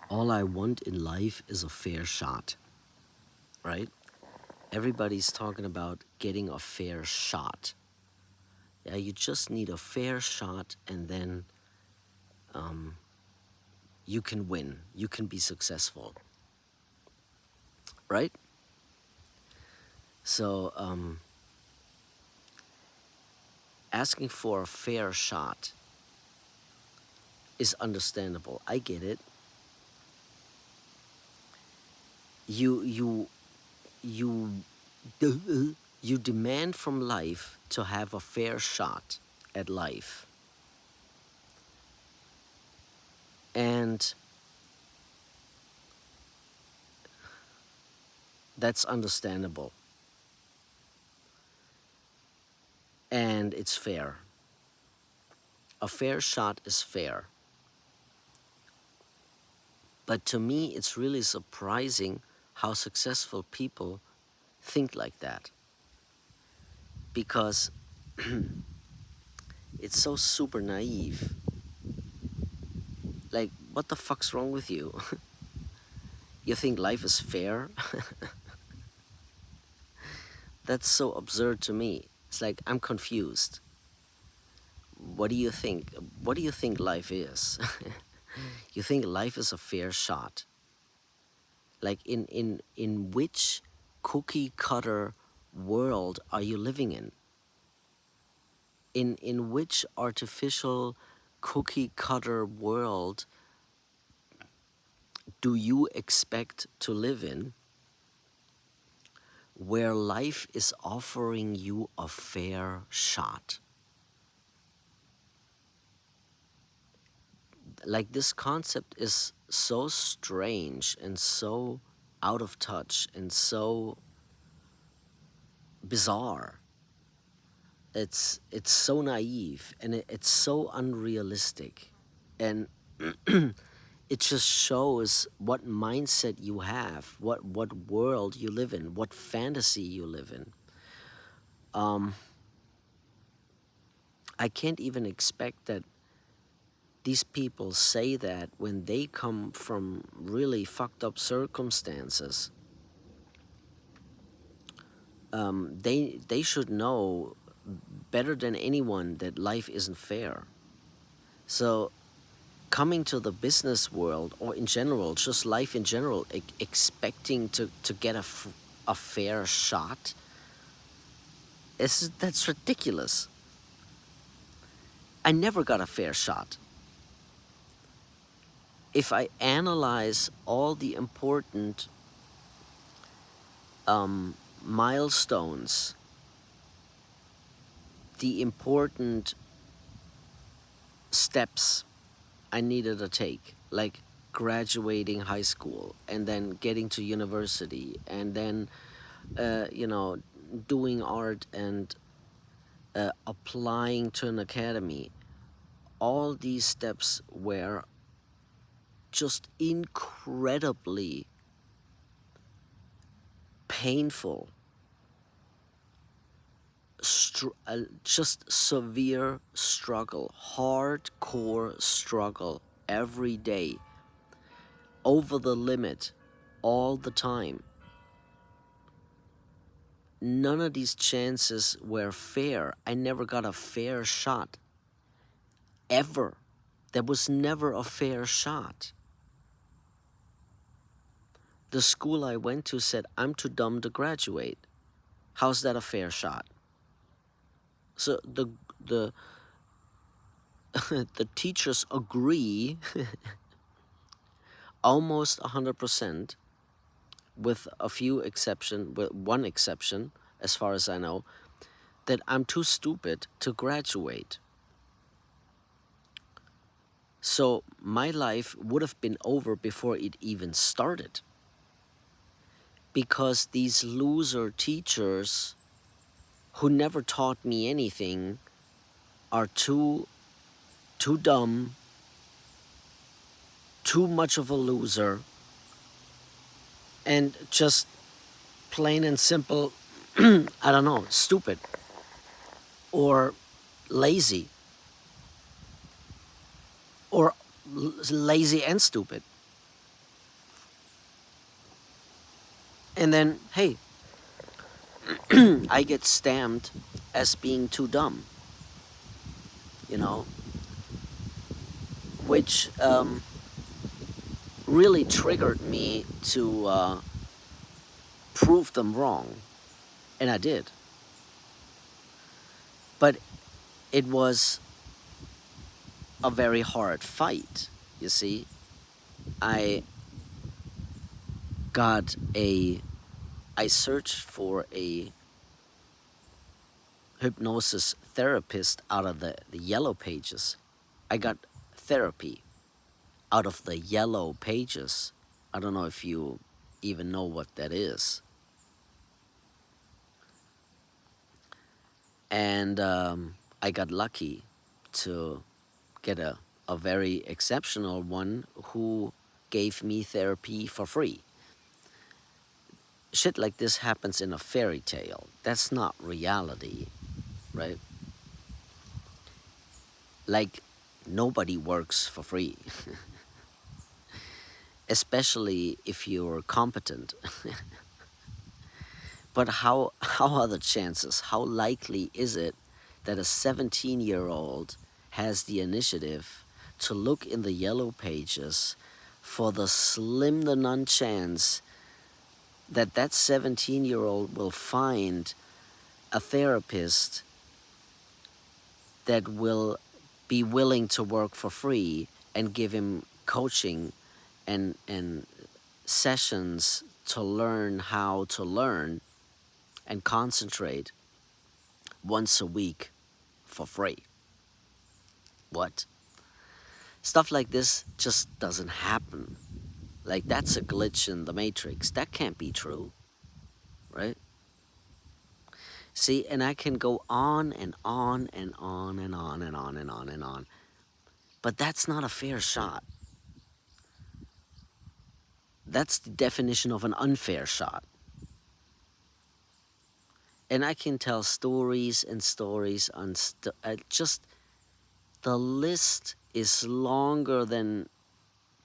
all I want in life is a fair shot, right? Everybody's talking about getting a fair shot. Yeah, you just need a fair shot, and then you can win. You can be successful, right? So, asking for a fair shot is understandable. I get it. You you you you demand from life to have a fair shot at life, and that's understandable, and it's fair. A fair shot is fair. But to me, it's really surprising how successful people think like that, because it's so super naive. Like, what the fuck's wrong with you? You think life is fair? That's so absurd to me. It's like, I'm confused. What do you think? What do you think life is? You think life is a fair shot? Like, in which cookie cutter world are you living in? In which artificial cookie cutter world do you expect to live in, where life is offering you a fair shot? Like, this concept is so strange and so out of touch and so bizarre. It's so naive, and it's so unrealistic, and it just shows what mindset you have, what world you live in, what fantasy you live in. I can't even expect that these people say that when they come from really fucked up circumstances. They should know better than anyone that life isn't fair. So, coming to the business world, or in general, just life in general, expecting to get a fair shot, that's ridiculous. I never got a fair shot. If I analyze all the important milestones, the important steps I needed to take, like graduating high school and then getting to university and then, doing art and applying to an academy, all these steps were just incredibly painful, just severe struggle, hardcore struggle every day, over the limit, all the time. None of these chances were fair. I never got a fair shot. Ever. There was never a fair shot. The school I went to said, I'm too dumb to graduate. How's that a fair shot? So the the teachers agree almost 100%, with a few exception, with one exception, as far as I know, that I'm too stupid to graduate. So my life would have been over before it even started, because these loser teachers who never taught me anything are too dumb, too much of a loser, and just plain and simple, I don't know, stupid or lazy, or lazy and stupid. And then, hey, I get stamped as being too dumb, you know, which really triggered me to prove them wrong. And I did. But it was a very hard fight, you see. I got a, I searched for a hypnosis therapist out of the yellow pages. I got therapy out of the yellow pages. I don't know if you even know what that is. And I got lucky to get a very exceptional one who gave me therapy for free. Shit like this happens in a fairy tale. That's not reality, right? Like, nobody works for free, especially if you're competent. But how are the chances? How likely is it that a 17-year-old has the initiative to look in the yellow pages for the slim to none chance that that 17-year-old will find a therapist that will be willing to work for free and give him coaching and sessions to learn how to learn and concentrate once a week for free. What? Stuff like this just doesn't happen. Like, that's a glitch in the matrix. That can't be true, right? See, and I can go on and on and on and on and on and on and on. But that's not a fair shot. That's the definition of an unfair shot. And I can tell stories and stories on just the list is longer than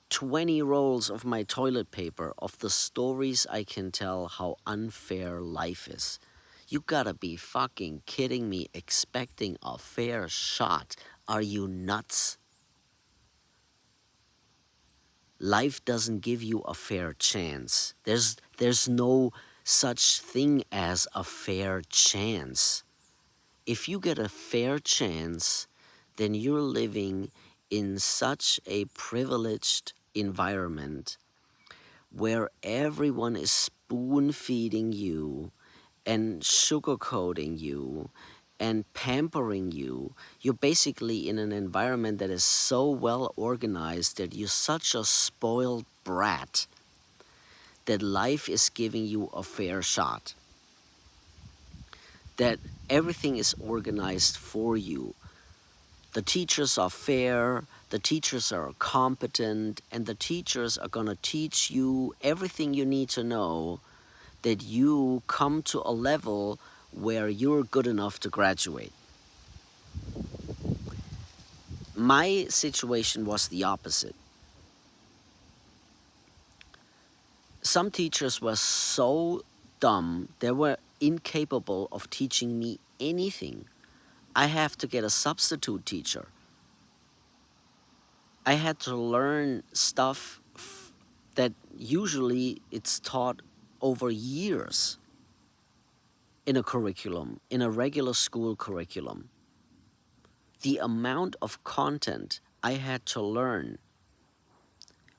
20 rolls of my toilet paper of the stories I can tell how unfair life is. You gotta be fucking kidding me, expecting a fair shot. Are you nuts? Life doesn't give you a fair chance. There's no such thing as a fair chance. If you get a fair chance, then you're living in such a privileged environment where everyone is spoon feeding you and sugarcoating you and pampering you. You're basically in an environment that is so well organized that you're such a spoiled brat that life is giving you a fair shot. That everything is organized for you. The teachers are fair, the teachers are competent, and the teachers are gonna teach you everything you need to know that you come to a level where you're good enough to graduate. My situation was the opposite. Some teachers were so dumb, they were incapable of teaching me anything. I have to get a substitute teacher. I had to learn stuff that usually it's taught over years in a curriculum, in a regular school curriculum. The amount of content I had to learn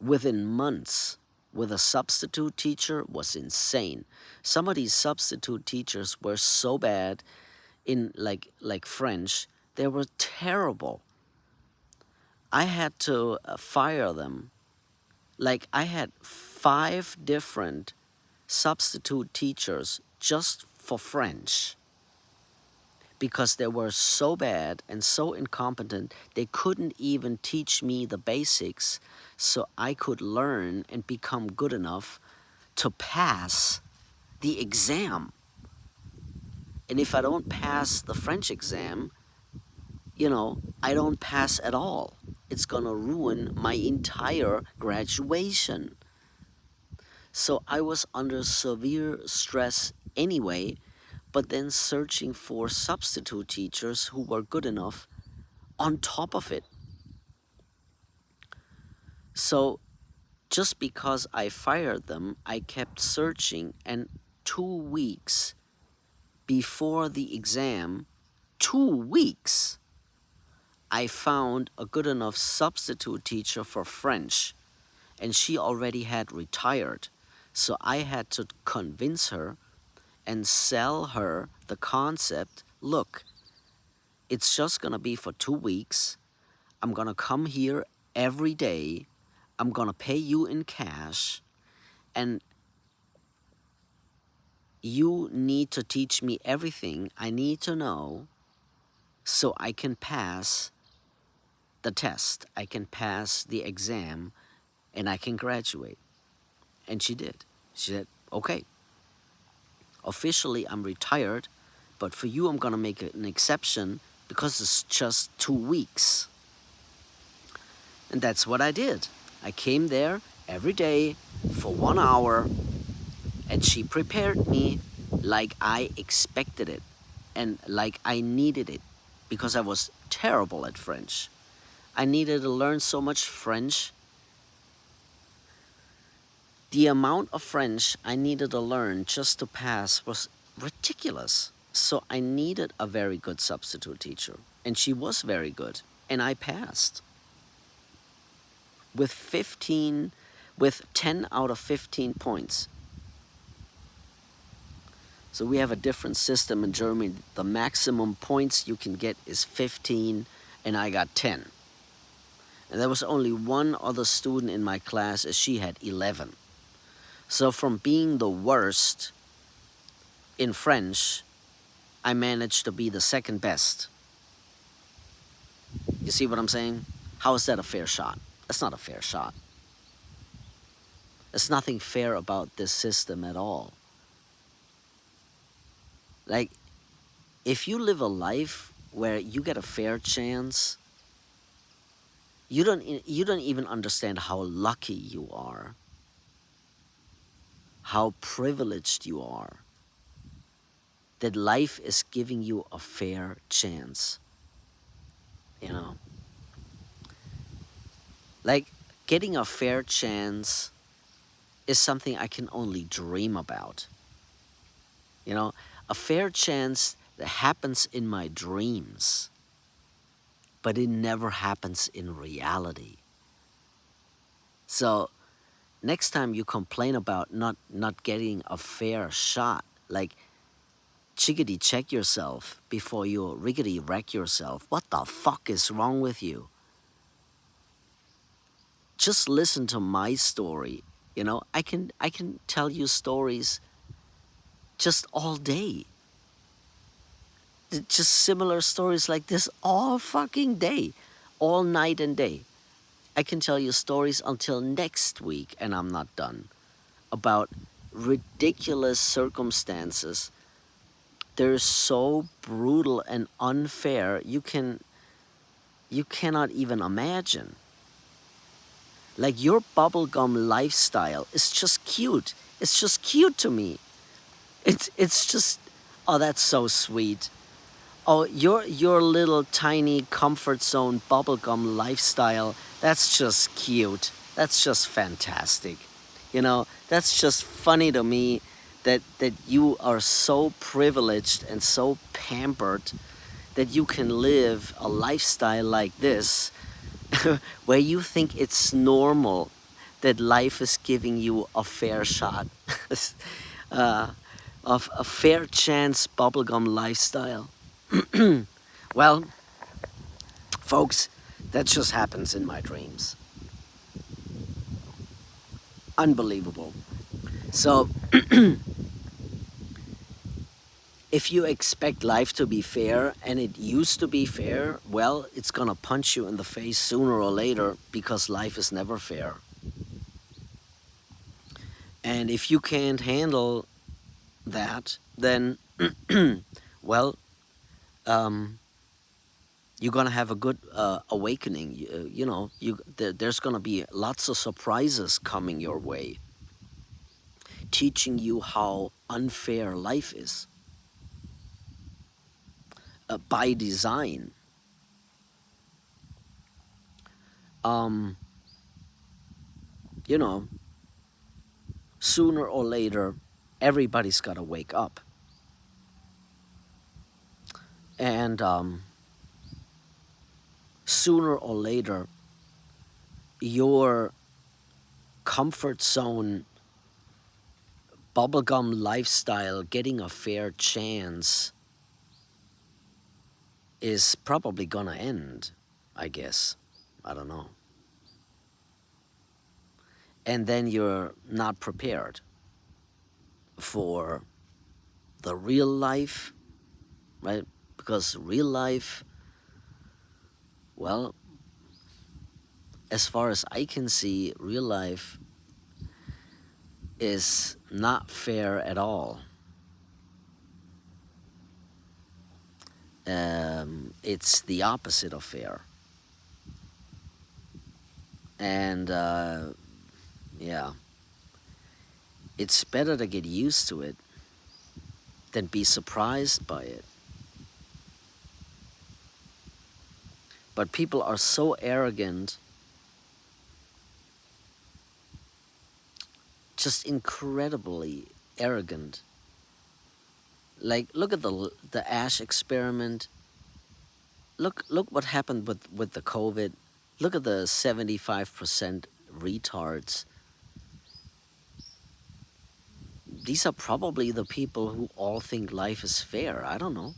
within months with a substitute teacher was insane. Some of these substitute teachers were so bad in like French, they were terrible. I had to fire them. Like, I had 5 different substitute teachers just for French because they were so bad and so incompetent, they couldn't even teach me the basics so I could learn and become good enough to pass the exam. And if I don't pass the French exam, I don't pass at all. It's gonna ruin my entire graduation. So I was under severe stress anyway, but then searching for substitute teachers who were good enough on top of it. So just because I fired them, I kept searching, and 2 weeks before the exam, 2 weeks, I found a good enough substitute teacher for French, and she already had retired. So I had to convince her and sell her the concept. Look, it's just gonna be for 2 weeks. I'm gonna come here every day. I'm gonna pay you in cash, and you need to teach me everything I need to know so I can pass the test, I can pass the exam, and I can graduate. And she did. She said, okay, officially I'm retired, but for you, I'm gonna make an exception because it's just 2 weeks. And that's what I did. I came there every day for 1 hour, and she prepared me like I expected it and like I needed it because I was terrible at French. I needed to learn so much French. The amount of French I needed to learn just to pass was ridiculous. So I needed a very good substitute teacher, and she was very good, and I passed with 15 with 10 out of 15 points. So we have a different system in Germany. The maximum points you can get is 15, and I got 10. And there was only one other student in my class, and she had 11. So from being the worst in French, I managed to be the second best. You see what I'm saying? How is that a fair shot? That's not a fair shot. There's nothing fair about this system at all. Like, if you live a life where you get a fair chance, you don't even understand how lucky you are, how privileged you are, that life is giving you a fair chance. You know, like getting a fair chance is something I can only dream about. You know, a fair chance that happens in my dreams, but it never happens in reality. So next time you complain about not getting a fair shot, like chickadee check yourself before you rickety wreck yourself. What the fuck is wrong with you? Just listen to my story. You know, I can tell you stories just all day. Just similar stories like this all fucking day, all night and day. I can tell you stories until next week, and I'm not done, about ridiculous circumstances. They're so brutal and unfair, you cannot even imagine. Like your bubblegum lifestyle is just cute. It's just cute to me. It's just, oh, that's so sweet. Oh, your little tiny comfort zone bubblegum lifestyle, that's just cute. That's just fantastic. You know, that's just funny to me that you are so privileged and so pampered that you can live a lifestyle like this where you think it's normal that life is giving you a fair shot uh, of a fair chance bubblegum lifestyle. Well, folks, that just happens in my dreams. Unbelievable. So, if you expect life to be fair and it used to be fair, well, it's gonna punch you in the face sooner or later because life is never fair. And if you can't handle that, then, well, um, you're gonna have a good awakening. You know, there's gonna be lots of surprises coming your way. teaching you how unfair life is by design. Um, you know, sooner or later, everybody's got to wake up. And sooner or later, your comfort zone, bubblegum lifestyle, getting a fair chance is probably gonna end, I guess. I don't know. And then you're not prepared for the real life, right? Because real life, well, as far as I can see, real life is not fair at all. It's the opposite of fair. And yeah, it's better to get used to it than be surprised by it. But people are so arrogant, just incredibly arrogant. Like, look at the Ash experiment. Look what happened with the COVID. Look at the 75% retards. These are probably the people who all think life is fair. I don't know.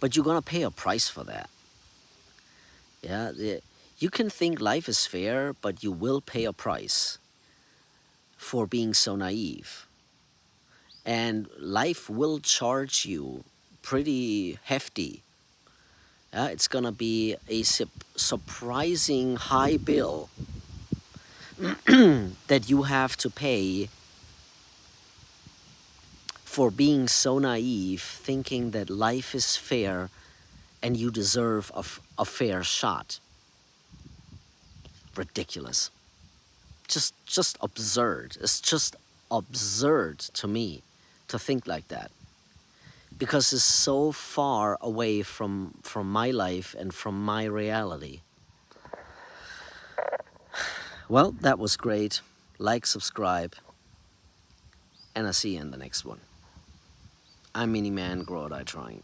But you're gonna pay a price for that. Yeah, you can think life is fair, but you will pay a price for being so naive. And life will charge you pretty hefty. It's gonna be a surprising high bill that you have to pay for being so naive, thinking that life is fair and you deserve a fair shot. Ridiculous. Just absurd. It's just absurd to me to think like that, because it's so far away from my life and from my reality. Well, that was great. Like, subscribe, and I'll see you in the next one. I'm MINIMAN, grow or die trying.